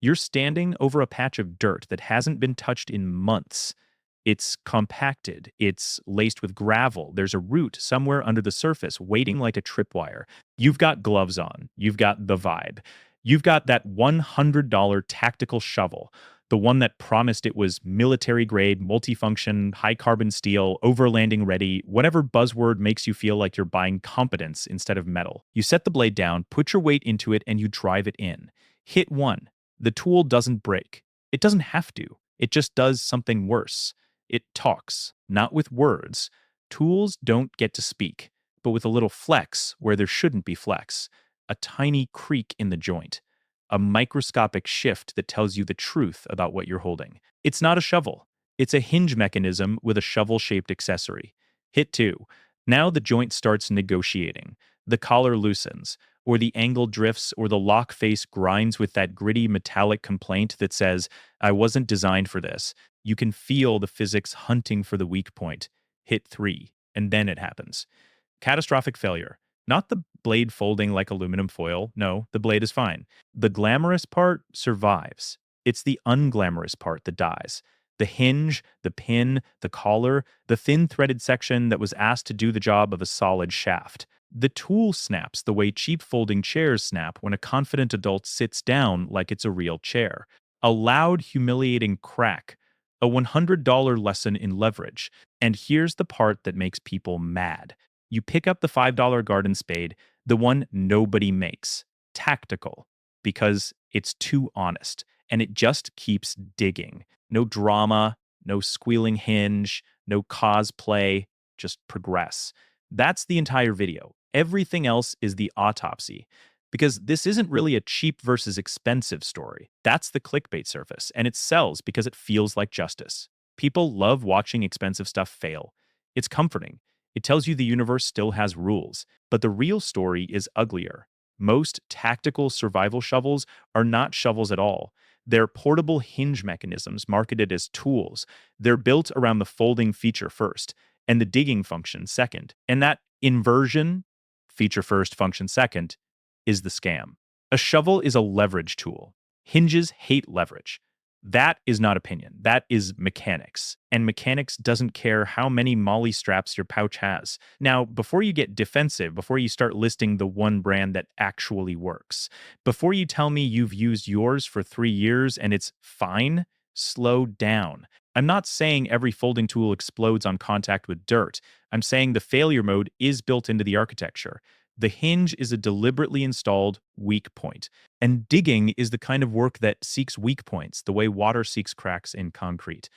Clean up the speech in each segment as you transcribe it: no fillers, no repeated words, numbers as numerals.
You're standing over a patch of dirt that hasn't been touched in months. It's compacted, it's laced with gravel, there's a root somewhere under the surface waiting like a tripwire. You've got gloves on, you've got the vibe. You've got that $100 tactical shovel, the one that promised it was military grade, multifunction, high carbon steel, overlanding ready, whatever buzzword makes you feel like you're buying competence instead of metal. You set the blade down, put your weight into it, and you drive it in. Hit one. The tool doesn't break. It doesn't have to. It just does something worse. It talks, not with words. Tools don't get to speak, but with a little flex where there shouldn't be flex, a tiny creak in the joint, a microscopic shift that tells you the truth about what you're holding. It's not a shovel. It's a hinge mechanism with a shovel-shaped accessory. Hit two. Now the joint starts negotiating. The collar loosens, or the angle drifts, or the lock face grinds with that gritty metallic complaint that says, I wasn't designed for this. You can feel the physics hunting for the weak point. Hit three, and then it happens. Catastrophic failure. Not the blade folding like aluminum foil. No, the blade is fine. The glamorous part survives. It's the unglamorous part that dies. The hinge, the pin, the collar, the thin threaded section that was asked to do the job of a solid shaft. The tool snaps the way cheap folding chairs snap when a confident adult sits down like it's a real chair. A loud, humiliating crack. A $100 lesson in leverage. And here's the part that makes people mad. You pick up the $5 garden spade, the one nobody makes. Tactical. Because it's too honest. And it just keeps digging. No drama, no squealing hinge, no cosplay, just progress. That's the entire video. Everything else is the autopsy. Because this isn't really a cheap versus expensive story. That's the clickbait surface, and it sells because it feels like justice. People love watching expensive stuff fail. It's comforting. It tells you the universe still has rules. But the real story is uglier. Most tactical survival shovels are not shovels at all. They're portable hinge mechanisms marketed as tools. They're built around the folding feature first, and the digging function second. And that inversion, feature first, function second, is the scam. A shovel is a leverage tool. Hinges hate leverage. That is not opinion. That is mechanics. And mechanics doesn't care how many molly straps your pouch has. Now, before you get defensive, before you start listing the one brand that actually works, before you tell me you've used yours for 3 years and it's fine, slow down. I'm not saying every folding tool explodes on contact with dirt. I'm saying the failure mode is built into the architecture. The hinge is a deliberately installed weak point. And digging is the kind of work that seeks weak points, the way water seeks cracks in concrete.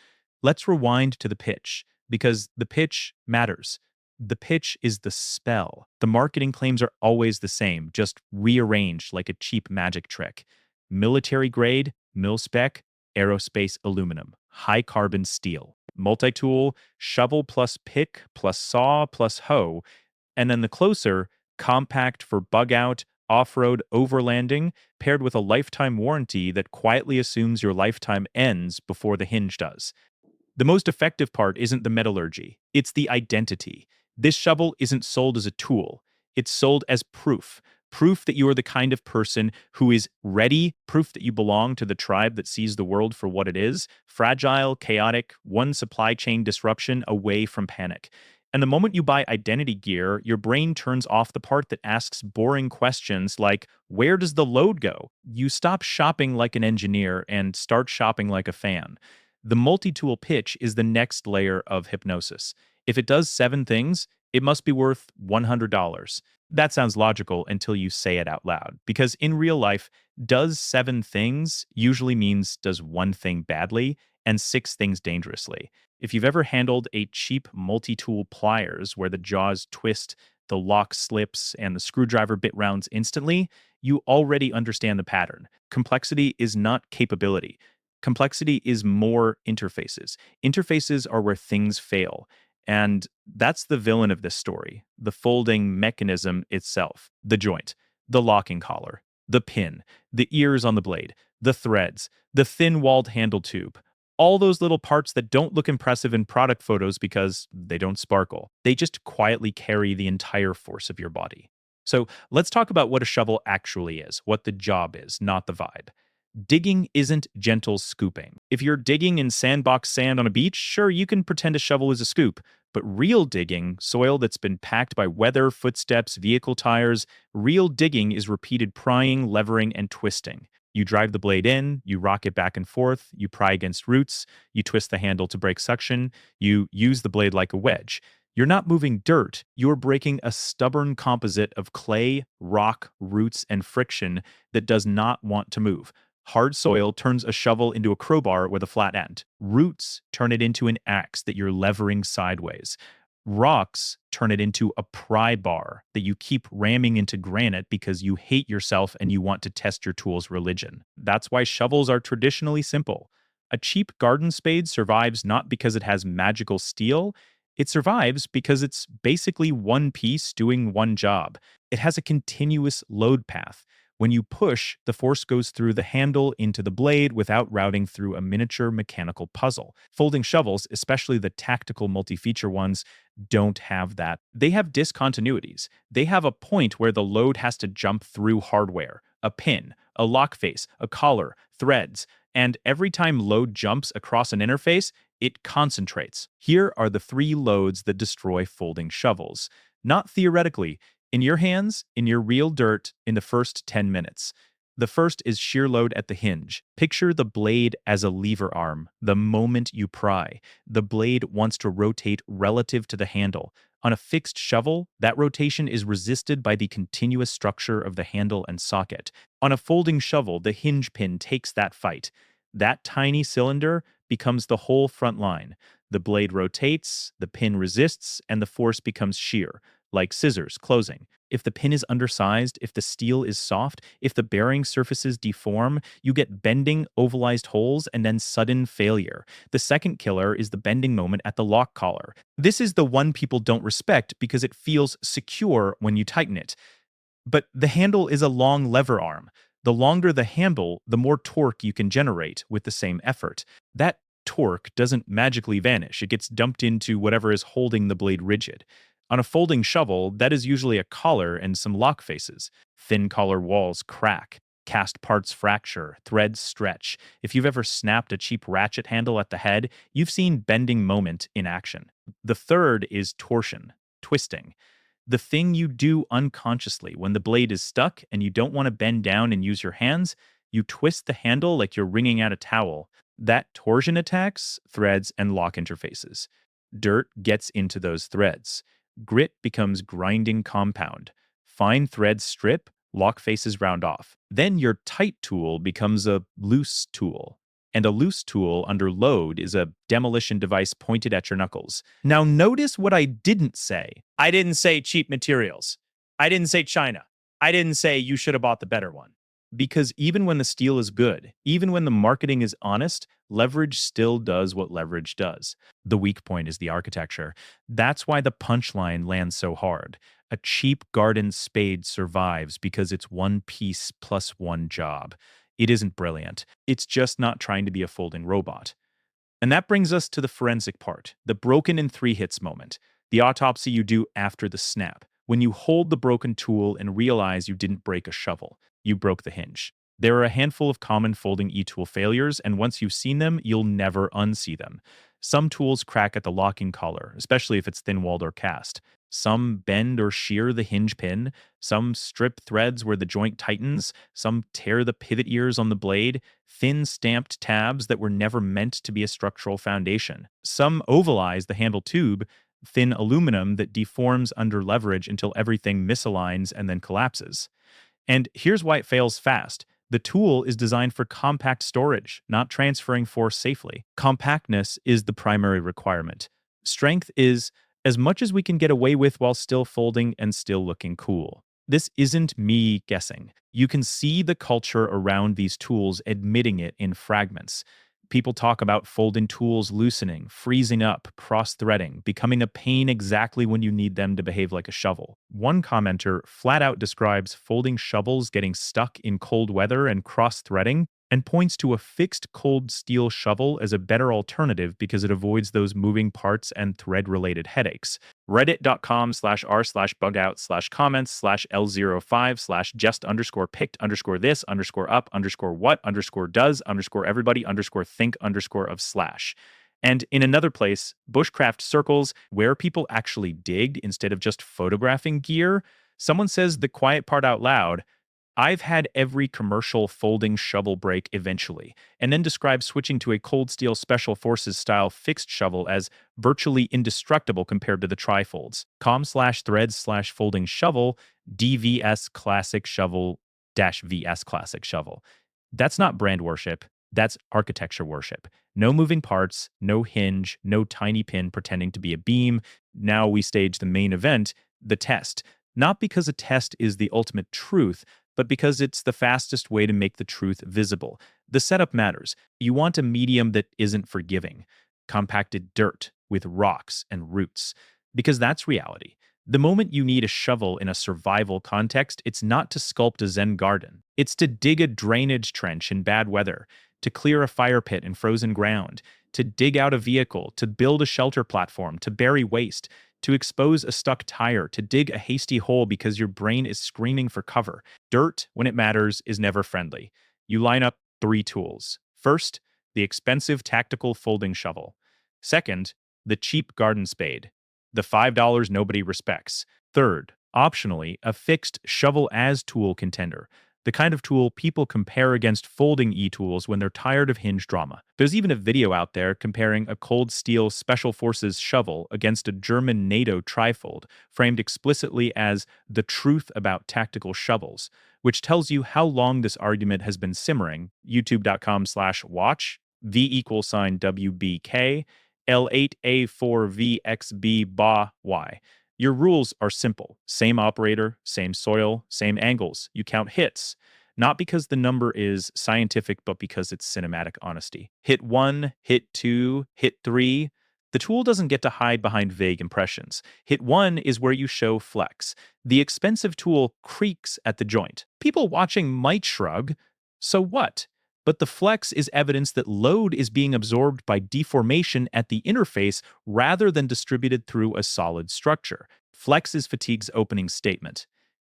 Let's rewind to the pitch, because the pitch matters. The pitch is the spell. The marketing claims are always the same, just rearranged like a cheap magic trick. Military grade, mil spec, aerospace aluminum, high carbon steel. Multi-tool, shovel plus pick plus saw plus hoe. And then the closer, compact for bug out, off-road overlanding, paired with a lifetime warranty that quietly assumes your lifetime ends before the hinge does. The most effective part isn't the metallurgy, it's the identity. This shovel isn't sold as a tool, it's sold as proof. Proof that you are the kind of person who is ready, proof that you belong to the tribe that sees the world for what it is, fragile, chaotic, one supply chain disruption away from panic. And the moment you buy identity gear, your brain turns off the part that asks boring questions like, where does the load go? You stop shopping like an engineer and start shopping like a fan. The multi-tool pitch is the next layer of hypnosis. If it does 7 things, it must be worth $100. That sounds logical until you say it out loud, because in real life, does 7 things usually means does 1 thing badly and 6 things dangerously. If you've ever handled a cheap multi-tool pliers where the jaws twist, the lock slips, and the screwdriver bit rounds instantly, you already understand the pattern. Complexity is not capability. Complexity is more interfaces. Interfaces are where things fail. And that's the villain of this story, the folding mechanism itself, the joint, the locking collar, the pin, the ears on the blade, the threads, the thin-walled handle tube. All those little parts that don't look impressive in product photos because they don't sparkle. They just quietly carry the entire force of your body. So let's talk about what a shovel actually is, what the job is, not the vibe. Digging isn't gentle scooping. If you're digging in sandbox sand on a beach, sure, you can pretend a shovel is a scoop. But real digging, soil that's been packed by weather, footsteps, vehicle tires, real digging is repeated prying, levering, and twisting. You drive the blade in, you rock it back and forth, you pry against roots, you twist the handle to break suction, you use the blade like a wedge. You're not moving dirt, you're breaking a stubborn composite of clay, rock, roots, and friction that does not want to move. Hard soil turns a shovel into a crowbar with a flat end. Roots turn it into an axe that you're levering sideways. Rocks turn it into a pry bar that you keep ramming into granite because you hate yourself and you want to test your tool's religion. That's why shovels are traditionally simple. A cheap garden spade survives not because it has magical steel, it survives because it's basically one piece doing one job. It has a continuous load path. When you push, the force goes through the handle into the blade without routing through a miniature mechanical puzzle. Folding shovels, especially the tactical multi-feature ones, don't have that. They have discontinuities. They have a point where the load has to jump through hardware, a pin, a lock face, a collar, threads, and every time load jumps across an interface, it concentrates. Here are the three loads that destroy folding shovels. Not theoretically, in your hands, in your real dirt, in the first 10 minutes. The first is shear load at the hinge. Picture the blade as a lever arm. The moment you pry, the blade wants to rotate relative to the handle. On a fixed shovel, that rotation is resisted by the continuous structure of the handle and socket. On a folding shovel, the hinge pin takes that fight. That tiny cylinder becomes the whole front line. The blade rotates, the pin resists, and the force becomes shear, like scissors closing. If the pin is undersized, if the steel is soft, if the bearing surfaces deform, you get bending, ovalized holes, and then sudden failure. The second killer is the bending moment at the lock collar. This is the one people don't respect because it feels secure when you tighten it. But the handle is a long lever arm. The longer the handle, the more torque you can generate with the same effort. That torque doesn't magically vanish. It gets dumped into whatever is holding the blade rigid. On a folding shovel, that is usually a collar and some lock faces. Thin collar walls crack, cast parts fracture, threads stretch. If you've ever snapped a cheap ratchet handle at the head, you've seen bending moment in action. The third is torsion, twisting. The thing you do unconsciously when the blade is stuck and you don't want to bend down and use your hands, you twist the handle like you're wringing out a towel. That torsion attacks threads and lock interfaces. Dirt gets into those threads. Grit becomes grinding compound. Fine threads strip, lock faces round off. Then your tight tool becomes a loose tool. And a loose tool under load is a demolition device pointed at your knuckles. Now notice what I didn't say. I didn't say cheap materials. I didn't say China. I didn't say you should have bought the better one. Because even when the steel is good, even when the marketing is honest, leverage still does what leverage does. The weak point is the architecture. That's why the punchline lands so hard. A cheap garden spade survives because it's one piece plus one job. It isn't brilliant. It's just not trying to be a folding robot. And that brings us to the forensic part, the broken in 3 hits moment, the autopsy you do after the snap, when you hold the broken tool and realize you didn't break a shovel, you broke the hinge. There are a handful of common folding e-tool failures, and once you've seen them, you'll never unsee them. Some tools crack at the locking collar, especially if it's thin-walled or cast. Some bend or shear the hinge pin. Some strip threads where the joint tightens. Some tear the pivot ears on the blade. Thin stamped tabs that were never meant to be a structural foundation. Some ovalize the handle tube, thin aluminum that deforms under leverage until everything misaligns and then collapses. And here's why it fails fast. The tool is designed for compact storage, not transferring force safely. Compactness is the primary requirement. Strength is as much as we can get away with while still folding and still looking cool. This isn't me guessing. You can see the culture around these tools admitting it in fragments. People talk about folding tools loosening, freezing up, cross-threading, becoming a pain exactly when you need them to behave like a shovel. One commenter flat out describes folding shovels getting stuck in cold weather and cross-threading, and points to a fixed cold steel shovel as a better alternative because it avoids those moving parts and thread-related headaches. reddit.com/r/bugout/l05/just_picked_this_what_just_everybody_think_of/. And in another place, Bushcraft circles where people actually digged instead of just photographing gear. Someone says the quiet part out loud. I've had every commercial folding shovel break eventually, and then describes switching to a cold steel special forces style fixed shovel as virtually indestructible compared to the trifolds. com/threads/folding shovel, DVS classic shovel -VS classic shovel. That's not brand worship. That's architecture worship. No moving parts, no hinge, no tiny pin pretending to be a beam. Now we stage the main event, the test. Not because a test is the ultimate truth, but because it's the fastest way to make the truth visible. The setup matters. You want a medium that isn't forgiving, compacted dirt with rocks and roots, because that's reality. The moment you need a shovel in a survival context, it's not to sculpt a Zen garden. It's to dig a drainage trench in bad weather, to clear a fire pit in frozen ground, to dig out a vehicle, to build a shelter platform, to bury waste, to expose a stuck tire, to dig a hasty hole because your brain is screaming for cover. Dirt, when it matters, is never friendly. You line up 3 tools. First, the expensive tactical folding shovel. Second, the cheap garden spade. The $5 nobody respects. Third, optionally, a fixed shovel as tool contender. The kind of tool people compare against folding e-tools when they're tired of Hinge drama. There's even a video out there comparing a cold steel Special Forces shovel against a German NATO trifold, framed explicitly as the truth about tactical shovels, which tells you how long this argument has been simmering. youtube.com/watch, V=WBK, L8A4VXB y. Your rules are simple. Same operator, same soil, same angles. You count hits, not because the number is scientific, but because it's cinematic honesty. Hit 1, hit 2, hit 3. The tool doesn't get to hide behind vague impressions. Hit 1 is where you show flex. The expensive tool creaks at the joint. People watching might shrug. So what? But the flex is evidence that load is being absorbed by deformation at the interface rather than distributed through a solid structure. Flex is fatigue's opening statement.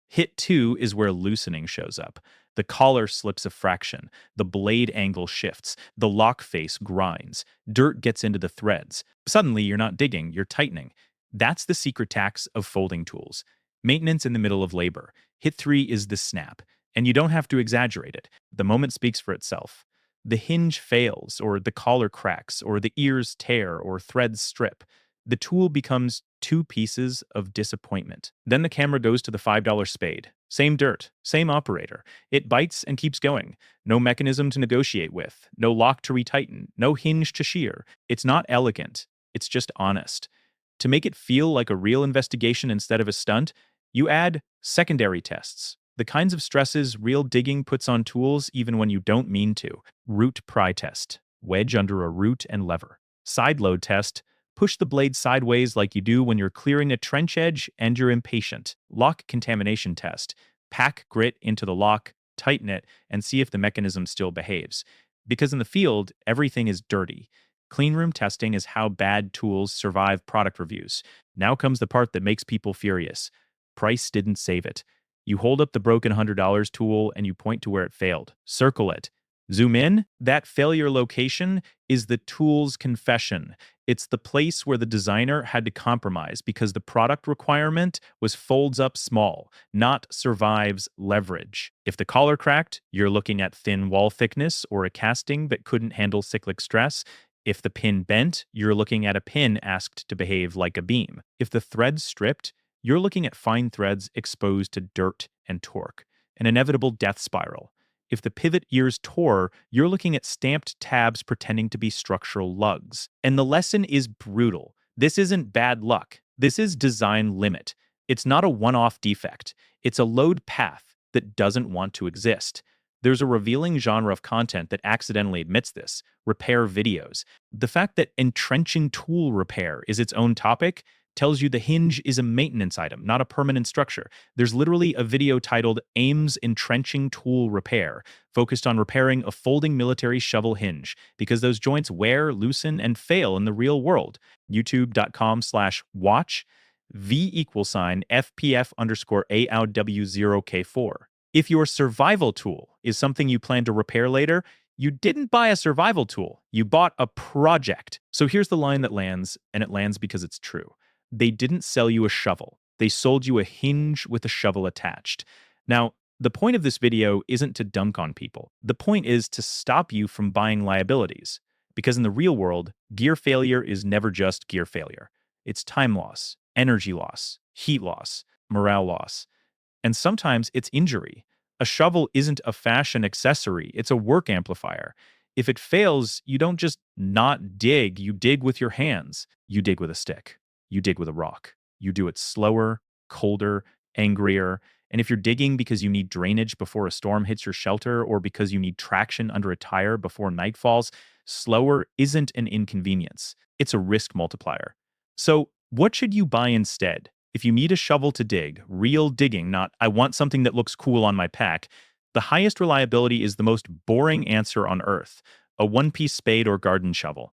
Hit 2 is where loosening shows up. The collar slips a fraction, the blade angle shifts, the lock face grinds, dirt gets into the threads. Suddenly, you're not digging, you're tightening. That's the secret tax of folding tools. Maintenance in the middle of labor. Hit 3 is the snap, and you don't have to exaggerate it. The moment speaks for itself. The hinge fails, or the collar cracks, or the ears tear, or threads strip. The tool becomes 2 pieces of disappointment. Then the camera goes to the $5 spade. Same dirt, same operator. It bites and keeps going. No mechanism to negotiate with, no lock to retighten, no hinge to shear. It's not elegant, it's just honest. To make it feel like a real investigation instead of a stunt, you add secondary tests. The kinds of stresses real digging puts on tools even when you don't mean to. Root pry test. Wedge under a root and lever. Side load test. Push the blade sideways like you do when you're clearing a trench edge and you're impatient. Lock contamination test. Pack grit into the lock, tighten it, and see if the mechanism still behaves. Because in the field, everything is dirty. Cleanroom testing is how bad tools survive product reviews. Now comes the part that makes people furious. Price didn't save it. You hold up the broken $100 tool and you point to where it failed. Circle it. Zoom in. That failure location is the tool's confession. It's the place where the designer had to compromise because the product requirement was folds up small, not survives leverage. If the collar cracked, you're looking at thin wall thickness or a casting that couldn't handle cyclic stress. If the pin bent, you're looking at a pin asked to behave like a beam. If the thread stripped, you're looking at fine threads exposed to dirt and torque, an inevitable death spiral. If the pivot ears tore, you're looking at stamped tabs pretending to be structural lugs. And the lesson is brutal. This isn't bad luck. This is design limit. It's not a one-off defect. It's a load path that doesn't want to exist. There's a revealing genre of content that accidentally admits this: repair videos. The fact that entrenching tool repair is its own topic tells you the hinge is a maintenance item, not a permanent structure. There's literally a video titled Ames Entrenching Tool Repair, focused on repairing a folding military shovel hinge, because those joints wear, loosen, and fail in the real world. youtube.com/watch. FPF underscore AOW0K4. If your survival tool is something you plan to repair later, you didn't buy a survival tool. You bought a project. So here's the line that lands, and it lands because it's true. They didn't sell you a shovel. They sold you a hinge with a shovel attached. Now, the point of this video isn't to dunk on people. The point is to stop you from buying liabilities. Because in the real world, gear failure is never just gear failure. It's time loss, energy loss, heat loss, morale loss. And sometimes it's injury. A shovel isn't a fashion accessory, it's a work amplifier. If it fails, you don't just not dig, you dig with your hands. You dig with a stick. You dig with a rock. You do it slower, colder, angrier. And if you're digging because you need drainage before a storm hits your shelter or because you need traction under a tire before night falls, slower isn't an inconvenience. It's a risk multiplier. So, what should you buy instead? If you need a shovel to dig, real digging, not I want something that looks cool on my pack, the highest reliability is the most boring answer on earth: a one-piece spade or garden shovel.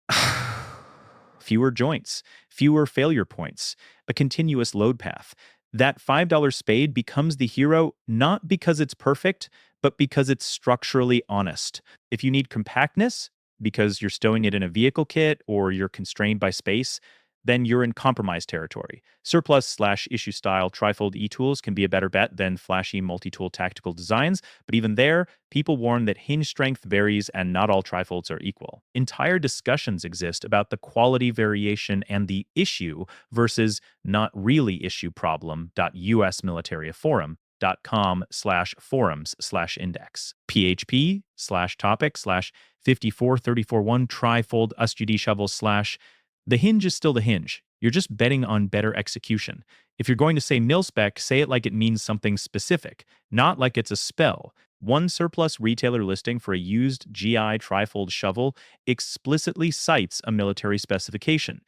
Fewer joints, fewer failure points, a continuous load path. That $5 spade becomes the hero not because it's perfect, but because it's structurally honest. If you need compactness, because you're stowing it in a vehicle kit or you're constrained by space, then you're in compromised territory. Surplus/issue style trifold e-tools can be a better bet than flashy multi-tool tactical designs, but even there, people warn that hinge strength varies and not all trifolds are equal. Entire discussions exist about the quality variation and the issue versus not really issue problem.usmilitaryforum.com/forums/index. PHP/topic/54341 trifold USGD shovel / the hinge is still the hinge. You're just betting on better execution. If you're going to say mil-spec, say it like it means something specific, not like it's a spell. One surplus retailer listing for a used GI trifold shovel explicitly cites a military specification,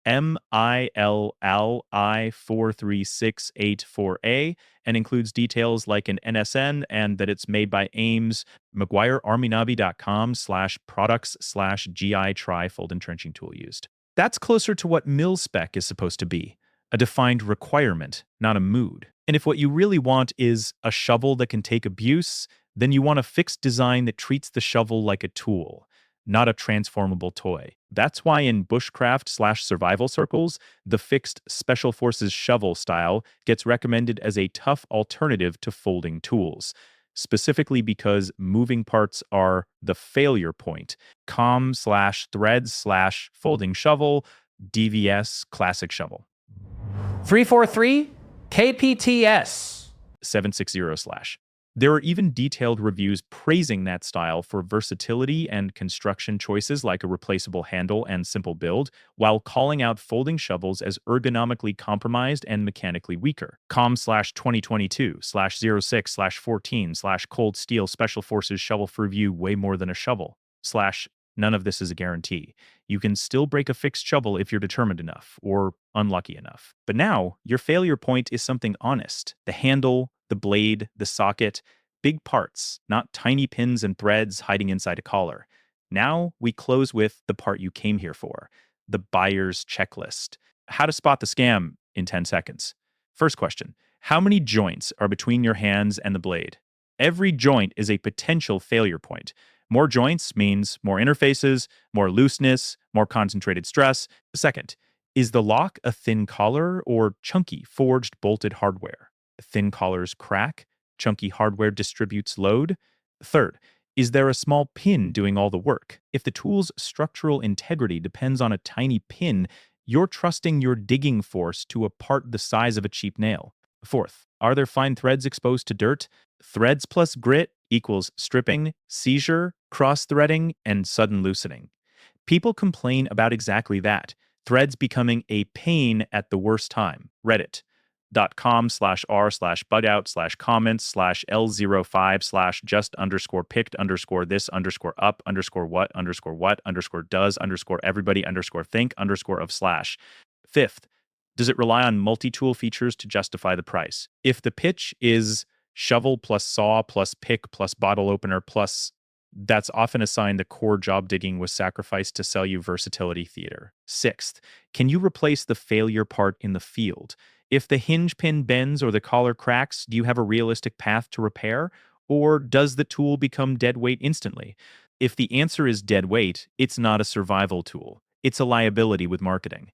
MILLI43684A, and includes details like an NSN and that it's made by Ames, McGuire-Army-Navy.com/products/GI trifold entrenching tool used. That's closer to what mil-spec is supposed to be, a defined requirement, not a mood. And if what you really want is a shovel that can take abuse, then you want a fixed design that treats the shovel like a tool, not a transformable toy. That's why in Bushcraft/survival circles, the fixed Special Forces shovel style gets recommended as a tough alternative to folding tools, specifically because moving parts are the failure point. com/threads/folding shovel, DVS classic shovel. 343 KPTS 760/. There are even detailed reviews praising that style for versatility and construction choices like a replaceable handle and simple build, while calling out folding shovels as ergonomically compromised and mechanically weaker. com/2022/06/14/cold steel special forces shovel for review way more than a shovel. None of this is a guarantee. You can still break a fixed shovel if you're determined enough, or unlucky enough. But now, your failure point is something honest. The handle, the blade, the socket, big parts, not tiny pins and threads hiding inside a collar. Now, we close with the part you came here for, the buyer's checklist. How to spot the scam in 10 seconds. First question, how many joints are between your hands and the blade? Every joint is a potential failure point. More joints means more interfaces, more looseness, more concentrated stress. Second, is the lock a thin collar or chunky forged bolted hardware? Thin collars crack, chunky hardware distributes load. Third, is there a small pin doing all the work? If the tool's structural integrity depends on a tiny pin, you're trusting your digging force to a part the size of a cheap nail. Fourth, are there fine threads exposed to dirt? Threads plus grit equals stripping, seizure, cross-threading, and sudden loosening. People complain about exactly that, threads becoming a pain at the worst time. Reddit.com/r/bugout/com/L05/just_picked_this_what_what_does_everybody_think_of/. Fifth, does it rely on multi-tool features to justify the price? If the pitch is shovel plus saw plus pick plus bottle opener plus That's often a sign the core job digging was sacrificed to sell you versatility theater. Sixth, can you replace the failure part in the field? If the hinge pin bends or the collar cracks, do you have a realistic path to repair? Or does the tool become dead weight instantly? If the answer is dead weight, it's not a survival tool. It's a liability with marketing.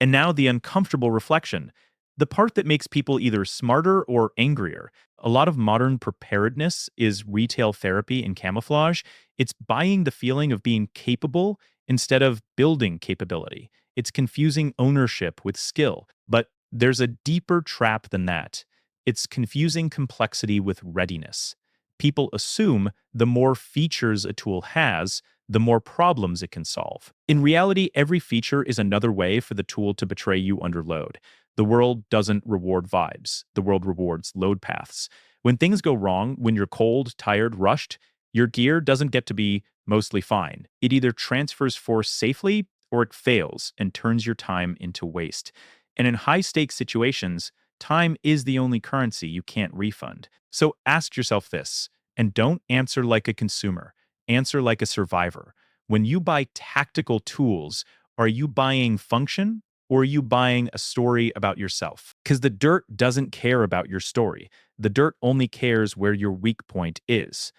And now the uncomfortable reflection, the part that makes people either smarter or angrier. A lot of modern preparedness is retail therapy in camouflage. It's buying the feeling of being capable instead of building capability. It's confusing ownership with skill. But there's a deeper trap than that. It's confusing complexity with readiness. People assume the more features a tool has, the more problems it can solve. In reality, every feature is another way for the tool to betray you under load. The world doesn't reward vibes. The world rewards load paths. When things go wrong, when you're cold, tired, rushed, your gear doesn't get to be mostly fine. It either transfers force safely or it fails and turns your time into waste. And in high stakes situations, time is the only currency you can't refund. So ask yourself this, and don't answer like a consumer, answer like a survivor. When you buy tactical tools, are you buying function or are you buying a story about yourself? Because the dirt doesn't care about your story. The dirt only cares where your weak point is.